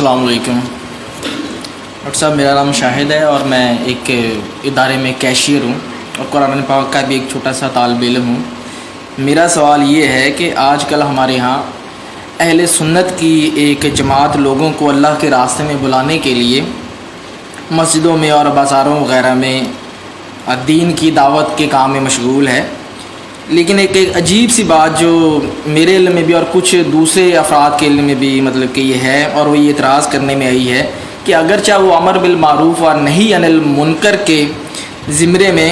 السلام علیکم ڈاکٹر صاحب، میرا نام شاہد ہے اور میں ایک ادارے میں کیشیئر ہوں اور قرآن پاک کا بھی ایک چھوٹا سا طالب علم ہوں۔ میرا سوال یہ ہے کہ آج کل ہمارے ہاں اہل سنت کی ایک جماعت لوگوں کو اللہ کے راستے میں بلانے کے لیے مسجدوں میں اور بازاروں وغیرہ میں دین کی دعوت کے کام میں مشغول ہے، لیکن ایک عجیب سی بات جو میرے علم میں بھی اور کچھ دوسرے افراد کے علم میں بھی کہ یہ ہے، اور وہ یہ اعتراض کرنے میں آئی ہے کہ اگرچہ وہ امر بالمعروف اور نہی عن المنکر کے زمرے میں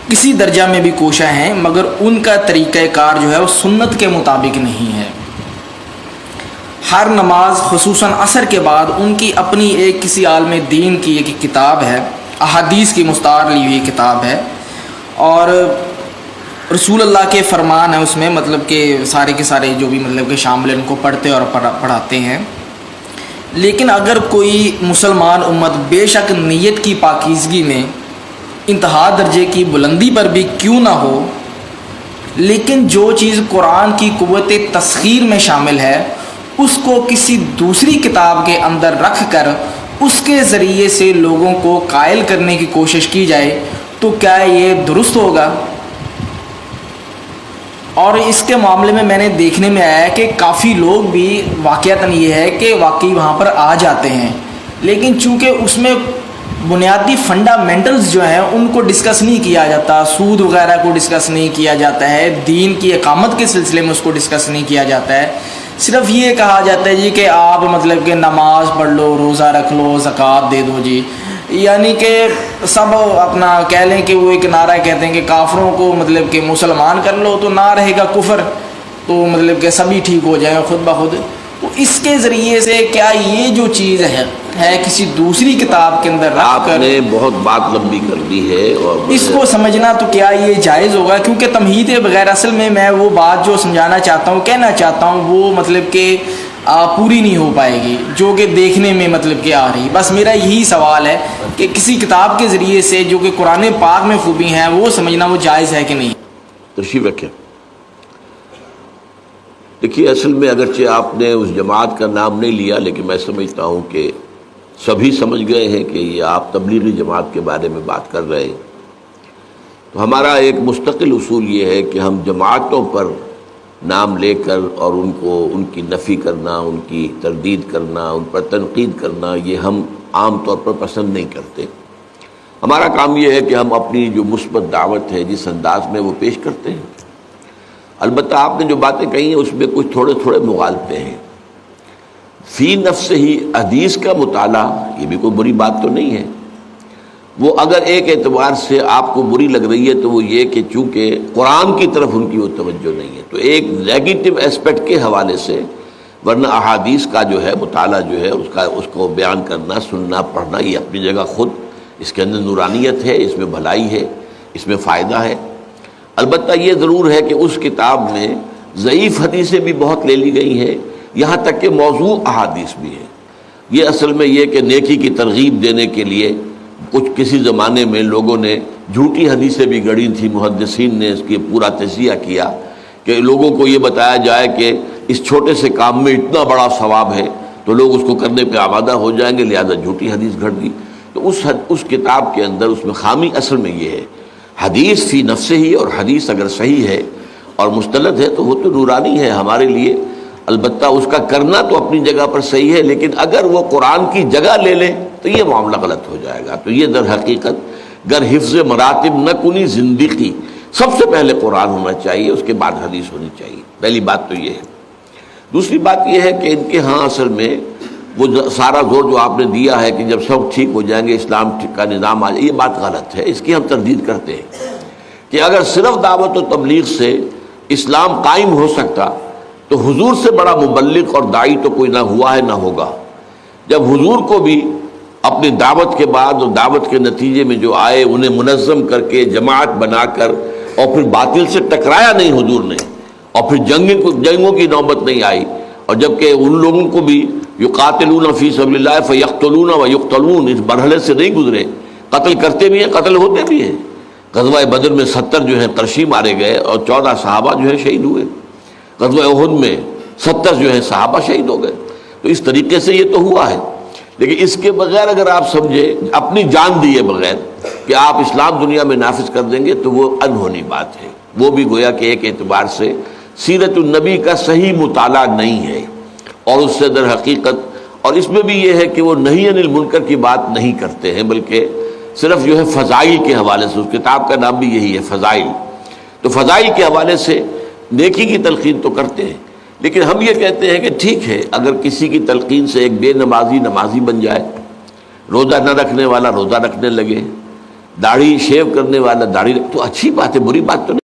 کسی درجہ میں بھی کوشاں ہیں، مگر ان کا طریقہ کار جو ہے وہ سنت کے مطابق نہیں ہے۔ ہر نماز خصوصاً عصر کے بعد ان کی اپنی ایک کسی عالم دین کی ایک کتاب ہے، احادیث کی مستعار لی ہوئی کتاب ہے، اور رسول اللہ کے فرمان ہیں اس میں، کہ سارے کے سارے جو بھی کہ شامل ہیں ان کو پڑھتے اور پڑھاتے ہیں۔ لیکن اگر کوئی مسلمان امت بے شک نیت کی پاکیزگی میں انتہا درجے کی بلندی پر بھی کیوں نہ ہو، لیکن جو چیز قرآن کی قوت تسخیر میں شامل ہے اس کو کسی دوسری کتاب کے اندر رکھ کر اس کے ذریعے سے لوگوں کو قائل کرنے کی کوشش کی جائے تو کیا یہ درست ہوگا؟ اور اس کے معاملے میں نے دیکھنے میں آیا ہے کہ کافی لوگ بھی واقعتاً یہ ہے کہ واقعی وہاں پر آ جاتے ہیں، لیکن چونکہ اس میں بنیادی فنڈامنٹلز جو ہیں ان کو ڈسکس نہیں کیا جاتا، سود وغیرہ کو ڈسکس نہیں کیا جاتا ہے، دین کی اقامت کے سلسلے میں اس کو ڈسکس نہیں کیا جاتا ہے، صرف یہ کہا جاتا ہے جی کہ آپ کہ نماز پڑھ لو، روزہ رکھ لو، زکوٰۃ دے دو جی، یعنی کہ سب اپنا کہہ لیں کہ وہ ایک نعرہ کہتے ہیں کہ کافروں کو کہ مسلمان کر لو تو نہ رہے گا کفر، تو کہ سبھی ٹھیک ہو جائیں خود بخود۔ تو اس کے ذریعے سے کیا یہ جو چیز ہے کسی دوسری کتاب کے اندر رکھ کر، آپ نے بہت بات لمبی کر دی ہے اور اس کو سمجھنا تو کیا یہ جائز ہوگا؟ کیونکہ تمہید بغیر اصل میں وہ بات جو سمجھانا چاہتا ہوں، کہنا چاہتا ہوں، وہ کہ پوری نہیں ہو پائے گی جو کہ دیکھنے میں کہ آ رہی۔ بس میرا یہی سوال ہے کہ کسی کتاب کے ذریعے سے جو کہ قرآن پاک میں خوبی ہیں وہ سمجھنا وہ جائز ہے کہ نہیں؟ تشریف رکھیں۔ دیکھیے، اصل میں اگرچہ آپ نے اس جماعت کا نام نہیں لیا، لیکن میں سمجھتا ہوں کہ سبھی سمجھ گئے ہیں کہ یہ آپ تبلیغی جماعت کے بارے میں بات کر رہے ہیں۔ تو ہمارا ایک مستقل اصول یہ ہے کہ ہم جماعتوں پر نام لے کر اور ان کی نفی کرنا، ان کی تردید کرنا، ان پر تنقید کرنا، یہ ہم عام طور پر پسند نہیں کرتے۔ ہمارا کام یہ ہے کہ ہم اپنی جو مثبت دعوت ہے جس انداز میں وہ پیش کرتے ہیں۔ البتہ آپ نے جو باتیں کہی ہیں اس میں کچھ تھوڑے مغالطے ہیں۔ فی نفس ہی حدیث کا مطالعہ یہ بھی کوئی بری بات تو نہیں ہے، وہ اگر ایک اعتبار سے آپ کو بری لگ رہی ہے تو وہ یہ کہ چونکہ قرآن کی طرف ان کی وہ توجہ نہیں ہے، تو ایک نیگیٹو اسپیکٹ کے حوالے سے، ورنہ احادیث کا جو ہے مطالعہ جو ہے اس کو بیان کرنا، سننا، پڑھنا، یہ اپنی جگہ خود اس کے اندر نورانیت ہے، اس میں بھلائی ہے، اس میں فائدہ ہے۔ البتہ یہ ضرور ہے کہ اس کتاب میں ضعیف حدیثیں بھی بہت لے لی گئی ہیں، یہاں تک کہ موضوع احادیث بھی ہیں۔ یہ اصل میں یہ کہ نیکی کی ترغیب دینے کے لیے کسی زمانے میں لوگوں نے جھوٹی حدیثیں بھی گڑھی تھیں، محدثین نے اس کی پورا تجزیہ کیا کہ لوگوں کو یہ بتایا جائے کہ اس چھوٹے سے کام میں اتنا بڑا ثواب ہے تو لوگ اس کو کرنے پہ آمادہ ہو جائیں گے، لہذا جھوٹی حدیث گھڑ دی۔ تو اس کتاب کے اندر اس میں خامی اصل میں یہ ہے، حدیث فی نفسہ ہی، اور حدیث اگر صحیح ہے اور مستند ہے تو وہ تو نورانی ہے ہمارے لیے۔ البتہ اس کا کرنا تو اپنی جگہ پر صحیح ہے، لیکن اگر وہ قرآن کی جگہ لے لے تو یہ معاملہ غلط ہو جائے گا۔ تو یہ در حقیقت گر حفظ مراتب نہ کنی زندگی، سب سے پہلے قرآن ہونا چاہیے، اس کے بعد حدیث ہونی چاہیے۔ پہلی بات تو یہ ہے۔ دوسری بات یہ ہے کہ ان کے ہاں اصل میں وہ سارا زور جو آپ نے دیا ہے کہ جب سب ٹھیک ہو جائیں گے اسلام کا نظام آ جائے، یہ بات غلط ہے، اس کی ہم تردید کرتے ہیں کہ اگر صرف دعوت و تبلیغ سے اسلام قائم ہو سکتا تو حضور سے بڑا مبلغ اور داعی تو کوئی نہ ہوا ہے نہ ہوگا۔ جب حضور کو بھی اپنی دعوت کے بعد اور دعوت کے نتیجے میں جو آئے انہیں منظم کر کے جماعت بنا کر اور پھر باطل سے ٹکرایا نہیں حضور نے، اور پھر جنگوں کی نوبت نہیں آئی، اور جبکہ ان لوگوں کو بھی یقاتلون فی سبیل اللہ فیقتلون ویقتلون اس مرحلے سے نہیں گزرے، قتل کرتے بھی ہیں، قتل ہوتے بھی ہیں۔ غزوہ بدر میں 70 جو ہیں قرشی مارے گئے اور 14 صحابہ جو ہیں شہید ہوئے۔ غزوہ احد میں 70 جو ہیں صحابہ شہید ہو گئے۔ تو اس طریقے سے یہ تو ہوا ہے۔ لیکن اس کے بغیر اگر آپ سمجھیں اپنی جان دیے بغیر کہ آپ اسلام دنیا میں نافذ کر دیں گے تو وہ انہونی بات ہے. وہ بھی گویا کہ ایک اعتبار سے سیرت النبی کا صحیح مطالعہ نہیں ہے، اور اس سے در حقیقت اور اس میں بھی یہ ہے کہ وہ نہی عن المنکر کی بات نہیں کرتے ہیں، بلکہ صرف جو ہے فضائل کے حوالے سے، اس کتاب کا نام بھی یہی ہے فضائل، تو فضائل کے حوالے سے نیکی کی تلقین تو کرتے ہیں. لیکن ہم یہ کہتے ہیں کہ ٹھیک ہے اگر کسی کی تلقین سے ایک بے نمازی نمازی بن جائے، روزہ نہ رکھنے والا روزہ رکھنے لگے، داڑھی شیو کرنے والا داڑھی، تو اچھی بات ہے، بری بات تو نہیں.